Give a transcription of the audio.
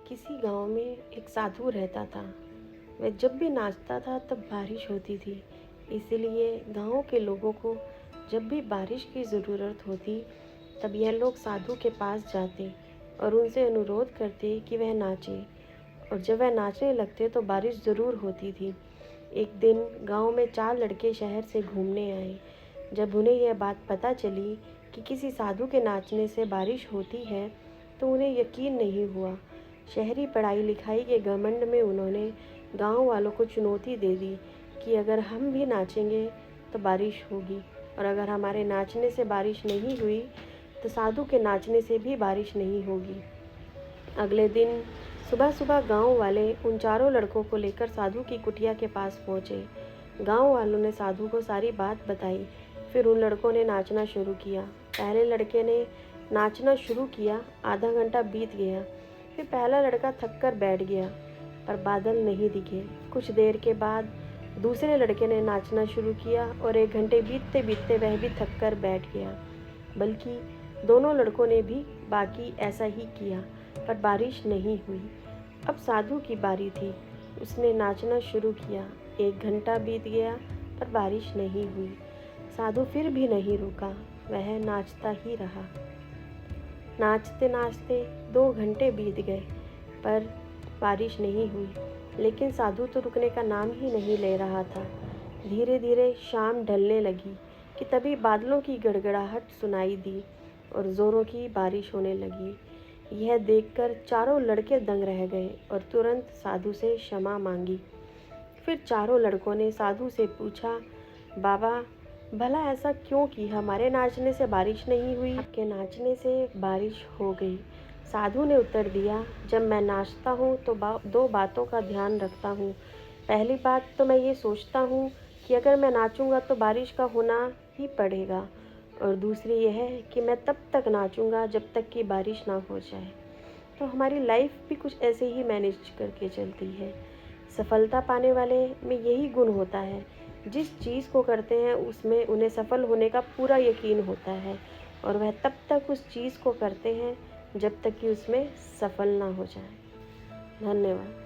किसी गांव में एक साधु रहता था। वह जब भी नाचता था तब बारिश होती थी। इसलिए गांव के लोगों को जब भी बारिश की ज़रूरत होती तब यह लोग साधु के पास जाते और उनसे अनुरोध करते कि वह नाचे। और जब वह नाचने लगते तो बारिश ज़रूर होती थी। एक दिन गांव में 4 लड़के शहर से घूमने आए। जब उन्हें यह बात पता चली कि किसी साधु के नाचने से बारिश होती है तो उन्हें यकीन नहीं हुआ। शहरी पढ़ाई लिखाई के घमंड में उन्होंने गांव वालों को चुनौती दे दी कि अगर हम भी नाचेंगे तो बारिश होगी, और अगर हमारे नाचने से बारिश नहीं हुई तो साधु के नाचने से भी बारिश नहीं होगी। अगले दिन सुबह सुबह गांव वाले उन चारों लड़कों को लेकर साधु की कुटिया के पास पहुंचे। गांव वालों ने साधु को सारी बात बताई। फिर उन लड़कों ने नाचना शुरू किया। पहले लड़के ने नाचना शुरू किया। आधा घंटा बीत गया। फिर पहला लड़का थक कर बैठ गया, पर बादल नहीं दिखे। कुछ देर के बाद दूसरे लड़के ने नाचना शुरू किया और 1 घंटे बीतते बीतते वह भी थक कर बैठ गया। बल्कि दोनों लड़कों ने भी बाकी ऐसा ही किया, पर बारिश नहीं हुई। अब साधु की बारी थी। उसने नाचना शुरू किया। 1 घंटा बीत गया, पर बारिश नहीं हुई। साधु फिर भी नहीं रुका। वह नाचता ही रहा। नाचते नाचते 2 घंटे बीत गए, पर बारिश नहीं हुई। लेकिन साधु तो रुकने का नाम ही नहीं ले रहा था। धीरे धीरे शाम ढलने लगी कि तभी बादलों की गड़गड़ाहट सुनाई दी और ज़ोरों की बारिश होने लगी। यह देखकर चारों लड़के दंग रह गए और तुरंत साधु से क्षमा मांगी। फिर चारों लड़कों ने साधु से पूछा, बाबा, भला ऐसा क्यों कि हमारे नाचने से बारिश नहीं हुई, आपके नाचने से बारिश हो गई। साधु ने उत्तर दिया, जब मैं नाचता हूँ तो 2 बातों का ध्यान रखता हूँ। पहली बात तो मैं ये सोचता हूँ कि अगर मैं नाचूंगा तो बारिश का होना ही पड़ेगा, और दूसरी यह है कि मैं तब तक नाचूंगा जब तक कि बारिश ना हो जाए। तो हमारी लाइफ भी कुछ ऐसे ही मैनेज करके चलती है। सफलता पाने वाले में यही गुण होता है। जिस चीज़ को करते हैं उसमें उन्हें सफल होने का पूरा यकीन होता है, और वह तब तक उस चीज़ को करते हैं जब तक कि उसमें सफल ना हो जाए। धन्यवाद।